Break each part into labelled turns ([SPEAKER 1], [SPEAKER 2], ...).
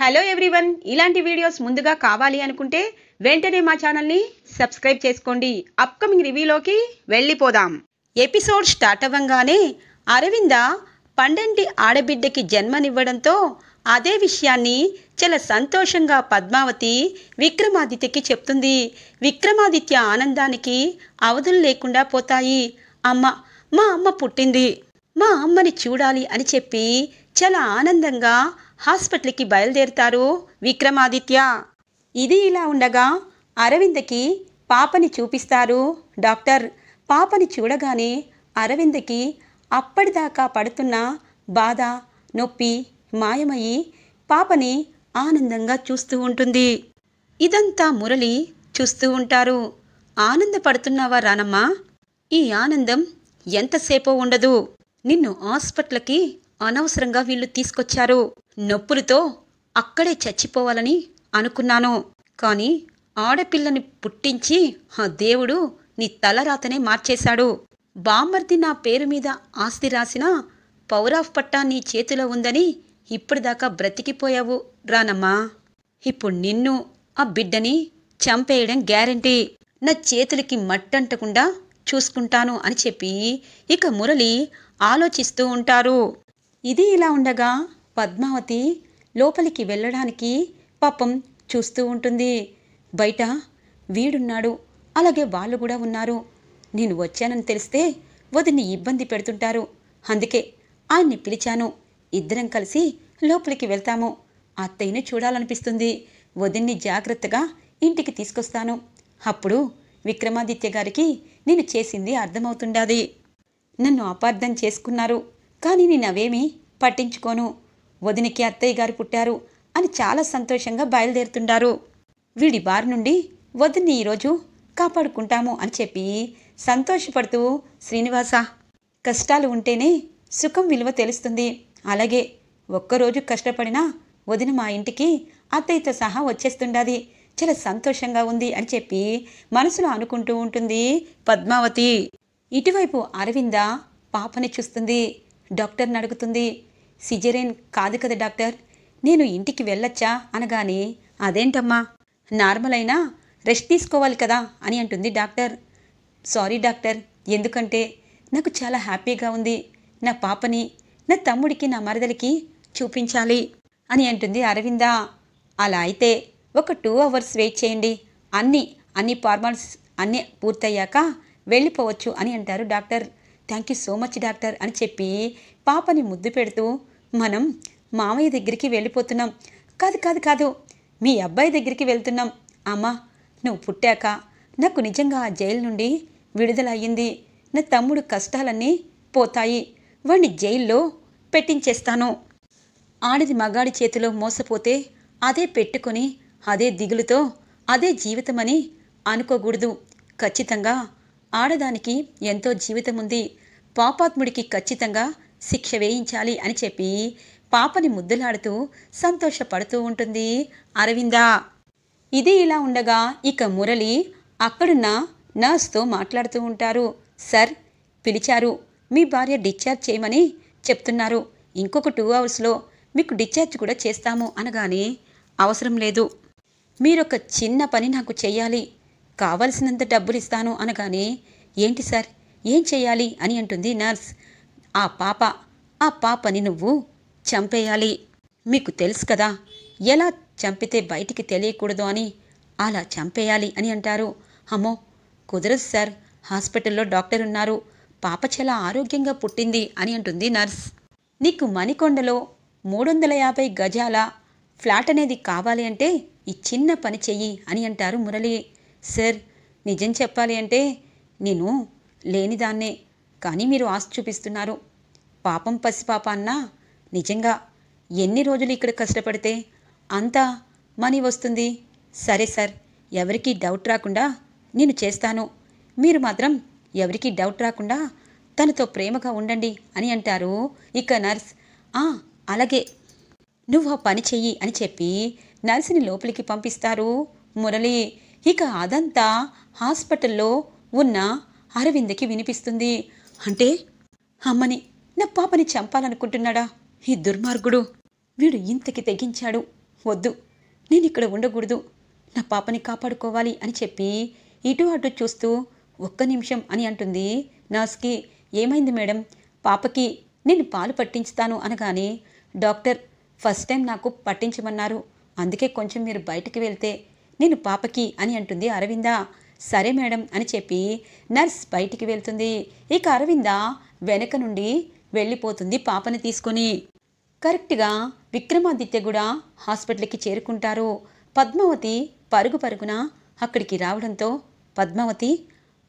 [SPEAKER 1] Hello everyone, ఇలాంటి videos ముందుగా కావాలి అనుకుంటే వెంటనే మా ఛానల్ని సబ్స్క్రైబ్ చేసుకోండి. అప్కమింగ్ రివ్యూలోకి వెళ్ళిపోదాం. ఎపిసోడ్ స్టార్ట్ అవ్వంగానే అరవింద పండంటి ఆడబిడ్డకి జన్మనివ్వడంతో అదే విషయాన్ని చాలా సంతోషంగా పద్మావతి విక్రమాదిత్యకి చెప్తుంది. విక్రమాదిత్య ఆనందానికి అవధులు లేకుండా పోతాయి. మా అమ్మ పుట్టింది, మా అమ్మని చూడాలి అని చెప్పి చాలా ఆనందంగా హాస్పిటల్కి బయలుదేరుతారు విక్రమాదిత్య. ఇది ఇలా ఉండగా అరవిందకి పాపని చూపిస్తారు డాక్టర్. పాపని చూడగానే అరవిందకి అప్పటిదాకా పడుతున్న బాధ, నొప్పి మాయమయ్యి పాపని ఆనందంగా చూస్తూ ఉంటుంది. ఇదంతా మురళి చూస్తూ ఉంటారు. ఆనందపడుతున్నావా రానమ్మా? ఈ ఆనందం ఎంతసేపో ఉండదు. నిన్ను హాస్పిటల్కి అనవసరంగా వీళ్ళు తీసుకొచ్చారు. నొప్పులతో అక్కడే చచ్చిపోవాలని అనుకున్నాను. కానీ ఆడపిల్లని పుట్టించి ఆ దేవుడు నీ తలరాతనే మార్చేశాడు. బామ్మర్ది నా పేరు మీద ఆస్తి రాసిన పౌరాఫ్ పట్టా నీ చేతిలో ఉందని ఇప్పటిదాకా బ్రతికిపోయావు రానమ్మా. ఇప్పుడు నిన్ను ఆ బిడ్డని చంపేయడం గ్యారంటీ. నా చేతులకి మట్టంటకుండా చూసుకుంటాను అని చెప్పి ఇక మురళి ఆలోచిస్తూ ఉంటారు. ఇది ఇలా ఉండగా పద్మావతి లోపలికి వెళ్ళడానికి పాపం చూస్తూ ఉంటుంది. బయట వీడున్నాడు, అలాగే వాళ్ళు కూడా ఉన్నారు. నేను వచ్చానని తెలిస్తే వదిన్ని ఇబ్బంది పెడుతుంటారు. అందుకే ఆయన్ని పిలిచాను. ఇద్దరం కలిసి లోపలికి వెళ్తాము. అత్తయ్యని చూడాలనిపిస్తుంది. వదిన్ని జాగ్రత్తగా ఇంటికి తీసుకొస్తాను. అప్పుడు విక్రమాదిత్య గారికి నేను చేసింది అర్థమవుతుండాది. నన్ను అపార్థం చేసుకున్నారు, కానీ నేను అవేమీ పట్టించుకోను. వదినికి అత్తయ్య గారు పుట్టారు అని చాలా సంతోషంగా బయలుదేరుతుండారు. వీడి బారి నుండి వదిన్ని ఈరోజు కాపాడుకుంటాము అని చెప్పి సంతోషపడుతూ శ్రీనివాస, కష్టాలు ఉంటేనే సుఖం విలువ తెలుస్తుంది. అలాగే ఒక్కరోజు కష్టపడినా వదిన మా ఇంటికి అత్తయ్యతో సహా వచ్చేస్తుండాది. చాలా సంతోషంగా ఉంది అని చెప్పి మనసులో అనుకుంటూ ఉంటుంది పద్మావతి. ఇటువైపు అరవింద పాపని చూస్తుంది. డాక్టర్ని అడుగుతుంది. సిజరేన్ కాదు కదా డాక్టర్, నేను ఇంటికి వెళ్ళొచ్చా అనగానే అదేంటమ్మా, నార్మల్ అయినా రెస్ట్ తీసుకోవాలి కదా అని అంటుంది డాక్టర్. సారీ డాక్టర్, ఎందుకంటే నాకు చాలా హ్యాపీగా ఉంది. నా పాపని నా తమ్ముడికి నా మరదలికి చూపించాలి అని అంటుంది అరవింద. అలా అయితే ఒక 2 hours వెయిట్ చేయండి. అన్ని ఫార్మాలిటీస్ అన్నీ పూర్తయ్యాక వెళ్ళిపోవచ్చు అని అంటారు doctor. Thank you so much doctor అని చెప్పి పాపని ముద్దు పెడుతూ, మనం మామయ్య దగ్గరికి వెళ్ళిపోతున్నాం. కాదు మీ అబ్బాయి దగ్గరికి వెళ్తున్నాం. అమ్మా, నువ్వు పుట్టాక నాకు నిజంగా ఆ జైలు నుండి విడుదల అయ్యింది. నా తమ్ముడు కష్టాలన్నీ పోతాయి. వాడిని జైల్లో పెట్టించేస్తాను. ఆడది మగాడి చేతిలో మోసపోతే అదే పెట్టుకొని అదే దిగులుతో అదే జీవితమని అనుకోకూడదు. ఖచ్చితంగా ఆడదానికి ఎంతో జీవితం ఉంది. పాపాత్ముడికి ఖచ్చితంగా శిక్ష వేయించాలి అని చెప్పి పాపని ముద్దులాడుతూ సంతోషపడుతూ ఉంటుంది అరవింద. ఇది ఇలా ఉండగా ఇక మురళి అక్కడున్న నర్స్తో మాట్లాడుతూ ఉంటారు. సార్ పిలిచారు, మీ భార్య డిశ్చార్జ్ చేయమని చెప్తున్నారు. ఇంకొక 2 hours మీకు డిశ్చార్జ్ కూడా చేస్తాము అనగానే, అవసరం లేదు, మీరొక చిన్న పని నాకు చెయ్యాలి, కావలసినంత డబ్బులు ఇస్తాను అనగానే, ఏంటి సార్, ఏం చెయ్యాలి అని అంటుంది నర్స్. ఆ పాపని నువ్వు చంపేయాలి. మీకు తెలుసు కదా ఎలా చంపితే బయటికి తెలియకూడదు అని, అలా చంపేయాలి అని అంటారు. అమ్మో కుదరదు సార్, హాస్పిటల్లో డాక్టర్ ఉన్నారు, పాప చాలా ఆరోగ్యంగా పుట్టింది అని అంటుంది నర్స్. నీకు మణికొండలో 350 గజాల ఫ్లాట్ అనేది కావాలి అంటే ఈ చిన్న పని చెయ్యి అని అంటారు మురళి. సార్ నిజం చెప్పాలి అంటే నేను లేనిదాన్నే, కానీ మీరు ఆశ చూపిస్తున్నారు. పాపం పసిపాప అన్నా నిజంగా ఎన్ని రోజులు ఇక్కడ కష్టపడితే అంత మనీ వస్తుంది. సరే సార్, ఎవరికీ డౌట్ రాకుండా నేను చేస్తాను. మీరు మాత్రం ఎవరికీ డౌట్ రాకుండా తనతో ప్రేమగా ఉండండి అని అంటారు ఇక నర్స్. అలాగే, నువ్వు ఆ పని చెయ్యి అని చెప్పి నర్సుని లోపలికి పంపిస్తారు మురళి. ఇక అదంతా హాస్పిటల్లో ఉన్న అరవిందకి వినిపిస్తుంది. అంటే అమ్మని, నా పాపని చంపాలనుకుంటున్నాడా ఈ దుర్మార్గుడు? వీడు ఇంతకి తెగించాడు. వద్దు, నేను ఇక్కడ ఉండకూడదు, నా పాపని కాపాడుకోవాలి అని చెప్పి ఇటు అటు చూస్తూ ఒక్క నిమిషం అని అంటుంది నర్స్కి. ఏమైంది మేడం? పాపకి నేను పాలు పట్టించుతాను అనగానే, డాక్టర్ ఫస్ట్ టైం నాకు పట్టించమన్నారు, అందుకే కొంచెం మీరు బయటికి వెళ్తే నేను పాపకి అని అంటుంది అరవింద. సరే మేడం అని చెప్పి నర్స్ బయటికి వెళ్తుంది. ఇక అరవింద వెనక నుండి వెళ్ళిపోతుంది పాపని తీసుకొని. కరెక్ట్గా విక్రమాదిత్య కూడా హాస్పిటల్కి చేరుకుంటారు. పద్మావతి పరుగు పరుగున అక్కడికి రావడంతో, పద్మావతి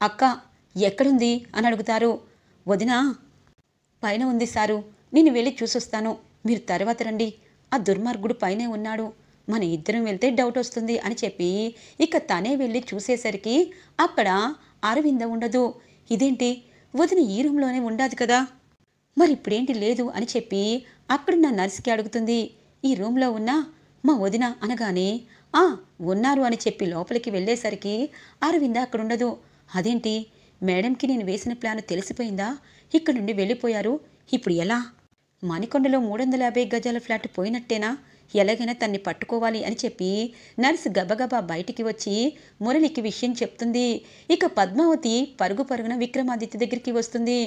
[SPEAKER 1] అక్క ఎక్కడుంది అని అడుగుతారు. వదినా పైన ఉంది సారు, నేను వెళ్ళి చూసొస్తాను, మీరు తర్వాత రండి, ఆ దుర్మార్గుడు పైనే ఉన్నాడు, మన ఇద్దరం వెళ్తే డౌట్ వస్తుంది అని చెప్పి ఇక తనే వెళ్ళి చూసేసరికి అక్కడ అరవింద ఉండదు. ఇదేంటి, వదిన ఈ రూమ్లోనే ఉండాది కదా, మరి ఇప్పుడేంటి లేదు అని చెప్పి అక్కడున్న నర్స్కి అడుగుతుంది. ఈ రూమ్లో ఉన్న మా వదిన అనగానే, ఉన్నారు అని చెప్పి లోపలికి వెళ్ళేసరికి అరవింద అక్కడుండదు. అదేంటి, మేడంకి నేను వేసిన ప్లాన్ తెలిసిపోయిందా, ఇక్కడ నుండి వెళ్ళిపోయారు, ఇప్పుడు ఎలా? మణికొండలో 350 గజాల ఫ్లాట్ పోయినట్టేనా, ఎలాగైనా తన్ని పట్టుకోవాలి అని చెప్పి నర్సు గబగబా బయటికి వచ్చి మురళికి విషయం చెప్తుంది. ఇక పద్మావతి పరుగు పరుగున విక్రమాదిత్య దగ్గరికి వస్తుంది.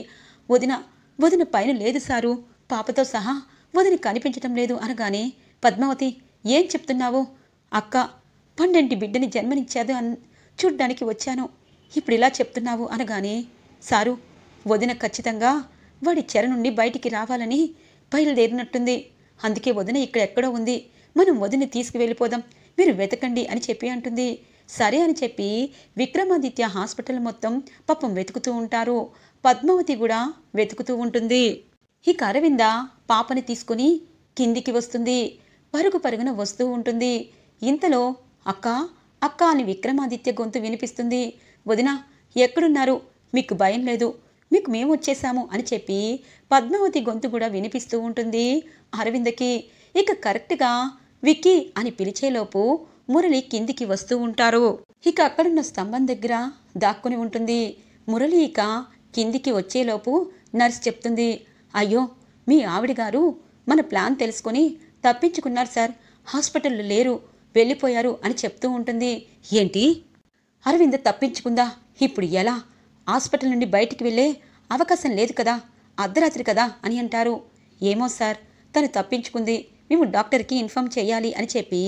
[SPEAKER 1] వదిన పైన లేదు సారు, పాపతో సహా వదిన కనిపించటం లేదు అనగానే, పద్మావతి ఏం చెప్తున్నావు? అక్క 12 బిడ్డని జన్మనిచ్చాదు చూడ్డానికి వచ్చాను, ఇప్పుడు ఇలా చెప్తున్నావు అనగానే, సారు వదిన ఖచ్చితంగా వాడి చెర నుండి బయటికి రావాలని బయలుదేరినట్టుంది, అందుకే వదిన ఇక్కడ ఎక్కడో ఉంది, మనం వదిని తీసుకువెళ్ళిపోదాం, మీరు వెతకండి అని చెప్పి అంటుంది. సరే అని చెప్పి విక్రమాదిత్య హాస్పిటల్ మొత్తం పాపం వెతుకుతూ ఉంటారు. పద్మావతి కూడా వెతుకుతూ ఉంటుంది. ఇక అరవింద పాపని తీసుకుని కిందికి వస్తుంది. పరుగు పరుగున వస్తూ ఉంటుంది. ఇంతలో అక్క అక్క అని విక్రమాదిత్య గొంతు వినిపిస్తుంది. వదిన ఎక్కడున్నారు, మీకు భయం లేదు, మీకు మేము వచ్చేసాము అని చెప్పి పద్మావతి గొంతు కూడా వినిపిస్తూ ఉంటుంది అరవిందకి. ఇక కరెక్ట్గా విక్కీ అని పిలిచేలోపు మురళి కిందికి వస్తూ ఉంటారు. ఇక అక్కడున్న స్తంభం దగ్గర దాక్కుని ఉంటుంది. మురళి ఇక కిందికి వచ్చేలోపు నర్స్ చెప్తుంది, అయ్యో మీ ఆవిడ గారు మన ప్లాన్ తెలుసుకొని తప్పించుకున్నారు సార్, హాస్పిటల్లో లేరు, వెళ్ళిపోయారు అని చెప్తూ ఉంటుంది. ఏంటి, అరవింద తప్పించుకుందా, ఇప్పుడు ఎలా? హాస్పిటల్ నుండి బయటికి వెళ్ళే అవకాశం లేదు కదా, అర్ధరాత్రి కదా అని అంటారు. ఏమో సార్, తను తప్పించుకుంది, మేము డాక్టర్కి ఇన్ఫామ్ చేయాలి అని చెప్పి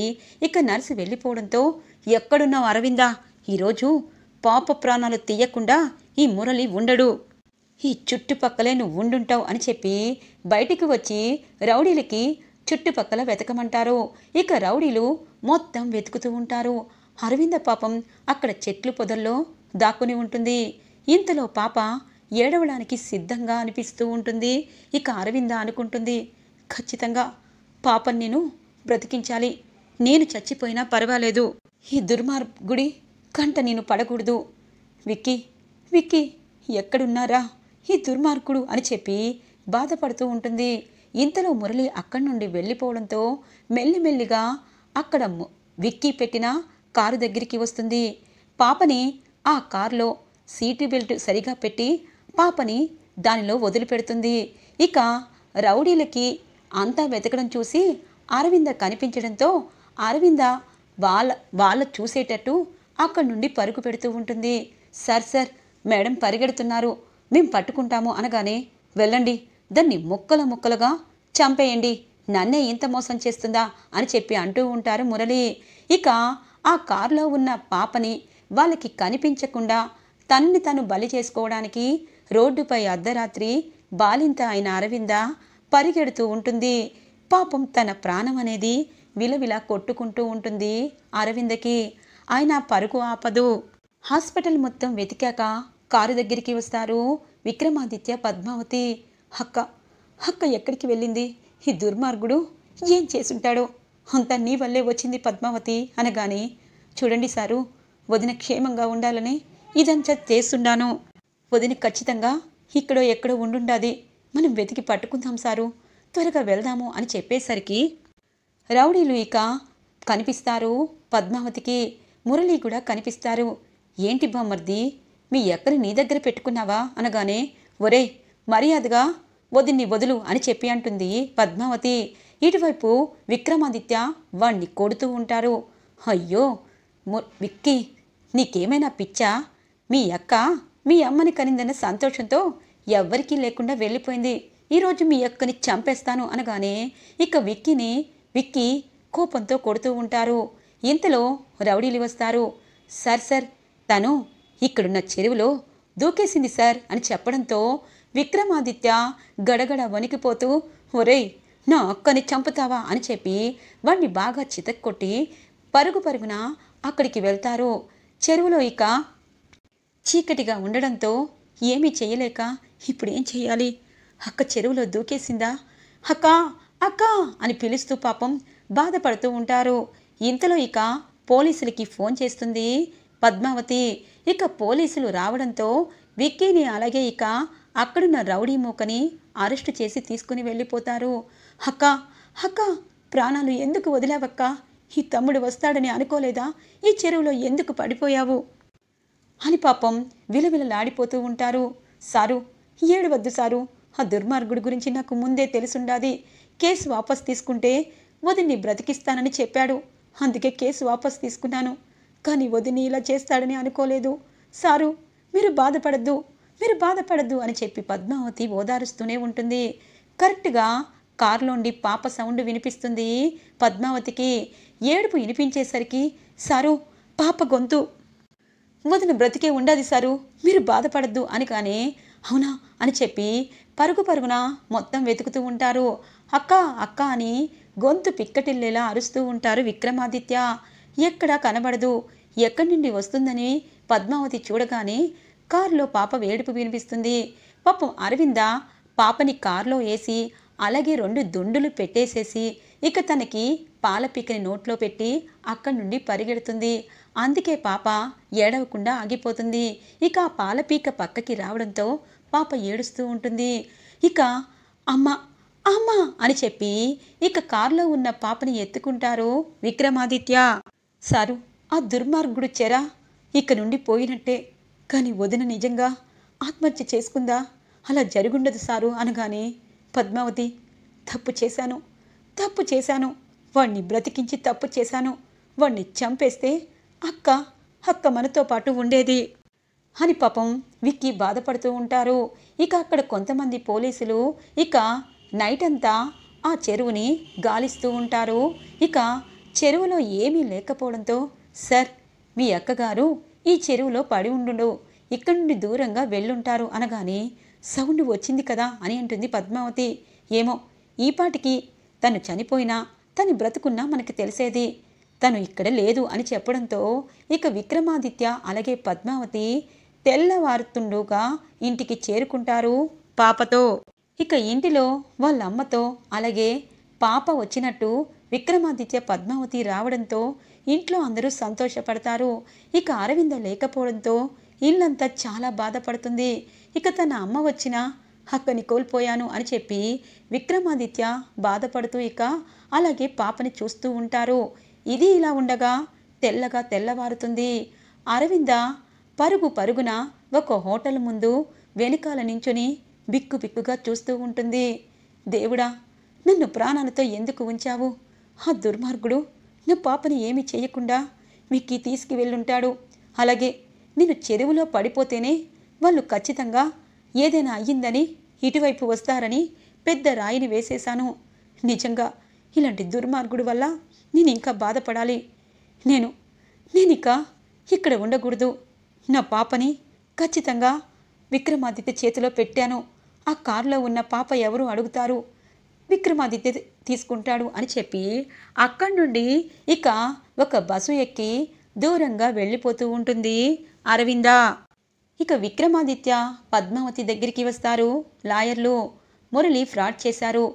[SPEAKER 1] ఇక నర్సు వెళ్ళిపోవడంతో, ఎక్కడున్నావు అరవిందా, ఈరోజు పాప ప్రాణాలు తీయకుండా ఈ మురళి ఉండడు, ఈ చుట్టుపక్కలే నువ్వు ఉండుంటావు అని చెప్పి బయటికి వచ్చి రౌడీలకి చుట్టుపక్కల వెతకమంటారు. ఇక రౌడీలు మొత్తం వెతుకుతూ ఉంటారు. అరవింద పాపం అక్కడ చెట్లు పొదల్లో దాక్కుని ఉంటుంది. ఇంతలో పాప ఏడవడానికి సిద్ధంగా అనిపిస్తూ ఉంటుంది. ఇక అరవింద అనుకుంటుంది, ఖచ్చితంగా పాపని నేను బ్రతికించాలి, నేను చచ్చిపోయినా పర్వాలేదు, ఈ దుర్మార్గుడి కంట నేను పడకూడదు, విక్కీ ఎక్కడున్నారా ఈ దుర్మార్గుడు అని చెప్పి బాధపడుతూ ఉంటుంది. ఇంతలో మురళి అక్కడి నుండి వెళ్ళిపోవడంతో మెల్లిమెల్లిగా అక్కడ విక్కీ పెట్టిన కారు దగ్గరికి వస్తుంది. పాపని ఆ కారులో సీటు బెల్ట్ సరిగా పెట్టి పాపని దానిలో వదిలిపెడుతుంది. ఇక రౌడీలకి అంతా వెతకడం చూసి అరవింద కనిపించడంతో అరవింద వాళ్ళ చూసేటట్టు అక్కడి నుండి పరుగు పెడుతూ ఉంటుంది. సార్ మేడం పరిగెడుతున్నారు, మేము పట్టుకుంటాము అనగానే, వెళ్ళండి, దాన్ని ముక్కలుగా చంపేయండి, నన్నే ఇంత మోసం చేస్తుందా అని చెప్పి అంటూ ఉంటారు మురళి. ఇక ఆ కారులో ఉన్న పాపని వాళ్ళకి కనిపించకుండా తనని తను బలి చేసుకోవడానికి రోడ్డుపై అర్ధరాత్రి బాలింత అయిన అరవింద పరిగెడుతూ ఉంటుంది. పాపం తన ప్రాణం అనేది విలవిలా కొట్టుకుంటూ ఉంటుంది అరవిందకి. ఆయన పరుగు ఆపదు. హాస్పిటల్ మొత్తం వెతికాక కారు దగ్గరికి వస్తారు విక్రమాదిత్య, పద్మావతి. అక్క ఎక్కడికి వెళ్ళింది, ఈ దుర్మార్గుడు ఏం చేసుంటాడో, అంతా నీ వల్లే వచ్చింది పద్మావతి అనగానే, చూడండి సారు, వదిన క్షేమంగా ఉండాలని ఇదంతా చేస్తున్నాను, వదిన ఖచ్చితంగా ఇక్కడో ఎక్కడో ఉండుండాది, మనం వెతికి పట్టుకుందాం సారు, త్వరగా వెళ్దాము అని చెప్పేసరికి రౌడీలు ఇక కనిపిస్తారు పద్మావతికి. మురళి కూడా కనిపిస్తారు. ఏంటి బామ్మర్ది, మీ ఎక్కని నీ దగ్గర పెట్టుకున్నావా అనగానే, ఒరే మర్యాదగా వదిన్ని వదులు అని చెప్పి అంటుంది పద్మావతి. ఇటువైపు విక్రమాదిత్య వాణ్ణి కొడుతూ ఉంటారు. అయ్యో విక్కీ, నీకేమైనా పిచ్చా? మీ అక్క మీ అమ్మని కనిందన్న సంతోషంతో ఎవ్వరికీ లేకుండా వెళ్ళిపోయింది. ఈరోజు మీ అక్కని చంపేస్తాను అనగానే ఇక విక్కీ కోపంతో కొడుతూ ఉంటారు. ఇంతలో రౌడీలు వస్తారు. సార్ తను ఇక్కడున్న చెరువులో దూకేసింది సార్ అని చెప్పడంతో విక్రమాదిత్య గడగడ వణికిపోతూ, ఒరేయ్, నా అక్కని చంపుతావా అని చెప్పి వాణ్ణి బాగా చితక్కొట్టి పరుగున అక్కడికి వెళ్తారు. చెరువులో ఇక చీకటిగా ఉండడంతో ఏమీ చేయలేక ఇప్పుడేం చెయ్యాలి? అక్క చెరువులో దూకేసిందా? అక్క అక్క అని పిలుస్తూ పాపం బాధపడుతూ ఉంటారు. ఇంతలో ఇక పోలీసులకి ఫోన్ చేస్తుంది పద్మావతి. ఇక పోలీసులు రావడంతో విక్కీని అలాగే ఇక అక్కడున్న రౌడీ మూకని అరెస్టు చేసి తీసుకుని వెళ్ళిపోతారు. అక్క ప్రాణాలు ఎందుకు వదిలావక్క? ఈ తమ్ముడు వస్తాడని అనుకోలేదా? ఈ చెరువులో ఎందుకు పడిపోయావు అని పాపం విలవిలలాడిపోతూ ఉంటారు. సారు, ఏడవద్దు సారు, ఆ దుర్మార్గుడి గురించి నాకు ముందే తెలుసుండాది. కేసు వాపస్ తీసుకుంటే వదిన్ని బ్రతికిస్తానని చెప్పాడు. అందుకే కేసు వాపస్ తీసుకున్నాను. కానీ వదిని ఇలా చేస్తాడని అనుకోలేదు. సారు, మీరు బాధపడద్దు అని చెప్పి పద్మావతి ఓదారుస్తూనే ఉంటుంది. కరెక్ట్గా కారులోండి పాప సౌండ్ వినిపిస్తుంది పద్మావతికి. ఏడుపు వినిపించేసరికి, సారు, పాప గొంతు వదిన బ్రతికే ఉండాది సారు, మీరు బాధపడద్దు అని. కానీ అవునా అని చెప్పి పరుగున మొత్తం వెతుకుతూ ఉంటారు. అక్క అని గొంతు పిక్కటిల్లేలా అరుస్తూ ఉంటారు విక్రమాదిత్య. ఎక్కడా కనబడదు. ఎక్కడి నుండి వస్తుందని పద్మావతి చూడగానే కారులో పాప వేడుపు వినిపిస్తుంది. పాపం అరవింద పాపని కారులో వేసి అలాగే 2 దుండులు పెట్టేసేసి ఇక తనకి పాలపీకని నోట్లో పెట్టి అక్కడి నుండి పరిగెడుతుంది. అందుకే పాప ఏడవకుండా ఆగిపోతుంది. ఇక ఆ పాలపీక పక్కకి రావడంతో పాప ఏడుస్తూ ఉంటుంది. ఇక అమ్మ అని చెప్పి ఇక కారులో ఉన్న పాపని ఎత్తుకుంటారు విక్రమాదిత్య. సారు, ఆ దుర్మార్గుడు చెరా ఇక నుండి పోయినట్టే. కానీ వదిన నిజంగా ఆత్మహత్య చేసుకుందా? అలా జరుగుండదు సారు అనగానే పద్మావతి, తప్పు చేశాను, వాణ్ణి బ్రతికించి తప్పు చేశాను. వాణ్ణి చంపేస్తే అక్క మనతో పాటు ఉండేది అని పాపం విక్కీ బాధపడుతూ ఉంటారు. ఇక అక్కడ కొంతమంది పోలీసులు ఇక నైట్ అంతా ఆ చెరువుని గాలిస్తూ ఉంటారు. ఇక చెరువులో ఏమీ లేకపోవడంతో, సార్, మీ అక్కగారు ఈ చెరువులో పడి ఉండు, ఇక్కడి నుండి దూరంగా వెళ్ళుంటారు అనగానే సౌండ్ వచ్చింది కదా అని అంటుంది పద్మావతి. ఏమో, ఈపాటికి తను చనిపోయినా తను బ్రతుకున్నా మనకి తెలిసేది. తను ఇక్కడ లేదు అని చెప్పడంతో ఇక విక్రమాదిత్య అలాగే పద్మావతి తెల్లవారుతుండగా ఇంటికి చేరుకుంటారు పాపతో. ఇక ఇంటిలో వాళ్ళ అమ్మతో అలాగే పాప వచ్చినట్టు విక్రమాదిత్య పద్మావతి రావడంతో ఇంట్లో అందరూ సంతోషపడతారు. ఇక అరవింద లేకపోవడంతో ఇల్లంతా చాలా బాధపడుతుంది. ఇక తన అమ్మ వచ్చినా అక్కని కోల్పోయాను అని చెప్పి విక్రమాదిత్య బాధపడుతూ ఇక అలాగే పాపని చూస్తూ ఉంటారు. ఇది ఇలా ఉండగా తెల్లవారుతుంది. అరవింద పరుగున ఒక హోటల్ ముందు వెనుకాల నించుని బిక్కుగా చూస్తూ ఉంటుంది. దేవుడా, నన్ను ప్రాణాలతో ఎందుకు ఉంచావు? ఆ దుర్మార్గుడు నా పాపని ఏమీ చేయకుండా విక్కీ తీసుకువెళ్ళుంటాడు. అలాగే నేను చెరువులో పడిపోతేనే వాళ్ళు ఖచ్చితంగా ఏదైనా అయ్యిందని ఇటువైపు వస్తారని పెద్ద రాయిని వేసేశాను. నిజంగా ఇలాంటి దుర్మార్గుడు వల్ల నేను ఇంకా బాధపడాలి. నేనిక ఇక్కడ ఉండకూడదు. నా పాపని ఖచ్చితంగా విక్రమాదిత్య చేతిలో పెట్టాను. ఆ కారులో ఉన్న పాప ఎవరు అడుగుతారు, విక్రమాదిత్య తీసుకుంటాడు అని చెప్పి అక్కడి నుండి ఇక ఒక బస్సు ఎక్కి దూరంగా వెళ్ళిపోతూ ఉంటుంది అరవింద. ఇక విక్రమాదిత్య పద్మావతి దగ్గరికి వస్తారు లాయర్లు. మురళి ఫ్రాడ్ చేశారు.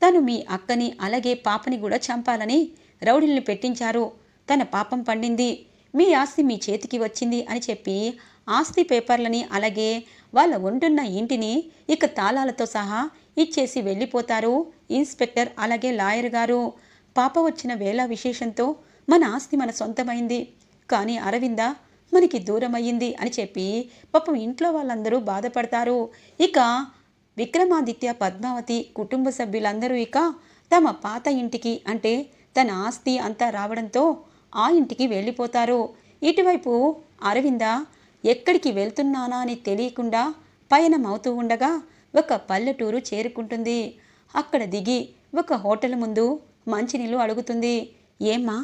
[SPEAKER 1] తను మీ అక్కని అలాగే పాపని కూడా చంపాలని రౌడీల్ని పెట్టించారు. తన పాపం పండింది. మీ ఆస్తి మీ చేతికి వచ్చింది అని చెప్పి ఆస్తి పేపర్లని అలాగే వాళ్ళ ఉంటున్న ఇంటిని ఇక తాళాలతో సహా ఇచ్చేసి వెళ్ళిపోతారు ఇన్స్పెక్టర్ అలాగే లాయర్ గారు. పాప వచ్చిన వేళ విశేషంతో మన ఆస్తి మన సొంతమైంది, కానీ అరవింద మనకి దూరమయ్యింది అని చెప్పి పాపం ఇంట్లో వాళ్ళందరూ బాధపడతారు. ఇక విక్రమాదిత్య పద్మావతి కుటుంబ సభ్యులందరూ ఇక తమ పాత ఇంటికి, అంటే తన ఆస్తి అంతా రావడంతో ఆ ఇంటికి వెళ్ళిపోతారు. ఇటువైపు అరవింద ఎక్కడికి వెళ్తున్నానా అని తెలియకుండా పయనమవుతూ ఉండగా ఒక పల్లెటూరు చేరుకుంటుంది. అక్కడ దిగి ఒక హోటల్ ముందు మంచినీళ్ళు అడుగుతుంది. ఏమ్మా,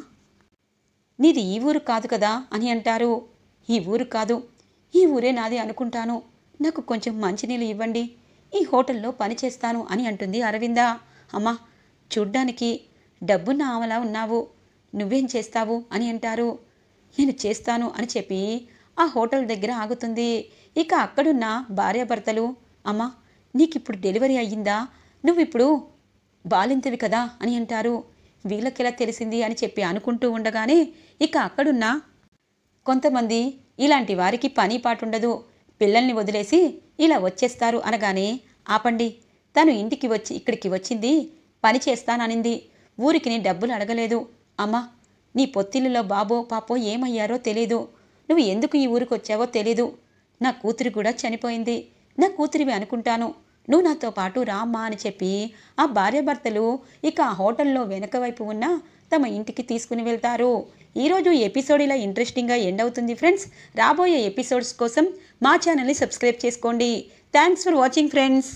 [SPEAKER 1] నీది ఈ ఊరు కాదు కదా అని అంటారు. ఈ ఊరు కాదు, ఈ ఊరే నాది అనుకుంటాను. నాకు కొంచెం మంచినీళ్ళు ఇవ్వండి, ఈ హోటల్లో పనిచేస్తాను అని అంటుంది అరవింద. అమ్మా, చూడ్డానికి డబ్బున్న ఆమెలా ఉన్నావు, నువ్వేం చేస్తావు అని అంటారు. నేను చేస్తాను అని చెప్పి ఆ హోటల్ దగ్గర ఆగుతుంది. ఇక అక్కడున్న భార్యాభర్తలు, అమ్మా నీకిప్పుడు డెలివరీ అయ్యిందా, నువ్విప్పుడు బాలింతవి కదా అని అంటారు. వీళ్ళకెలా తెలిసింది అని చెప్పి అనుకుంటూ ఉండగానే ఇక అక్కడున్న కొంతమంది, ఇలాంటి వారికి పని పాటుండదు, పిల్లల్ని వదిలేసి ఇలా వచ్చేస్తారు అనగానే, ఆపండి, తను ఇక్కడికి వచ్చింది పని చేస్తాననింది, ఊరికి నీ డబ్బులు అడగలేదు. అమ్మా, నీ పొత్తిళ్ళలో బాబో పాపో ఏమయ్యారో తెలీదు, నువ్వు ఎందుకు ఈ ఊరికి వచ్చావో తెలీదు, నా కూతురు కూడా చనిపోయింది, నా కూతురివి అనుకుంటాను, నువ్వు నాతో పాటు రామ్మా అని చెప్పి ఆ భార్యాభర్తలు ఇక ఆ హోటల్లో వెనక వైపు ఉన్న తమ ఇంటికి తీసుకుని వెళ్తారు. ఈరోజు ఎపిసోడ్ ఇలా ఇంట్రెస్టింగ్గా ఎండ్ అవుతుంది ఫ్రెండ్స్. రాబోయే ఎపిసోడ్స్ కోసం మా ఛానల్ని సబ్స్క్రైబ్ చేసుకోండి. Thanks for watching friends.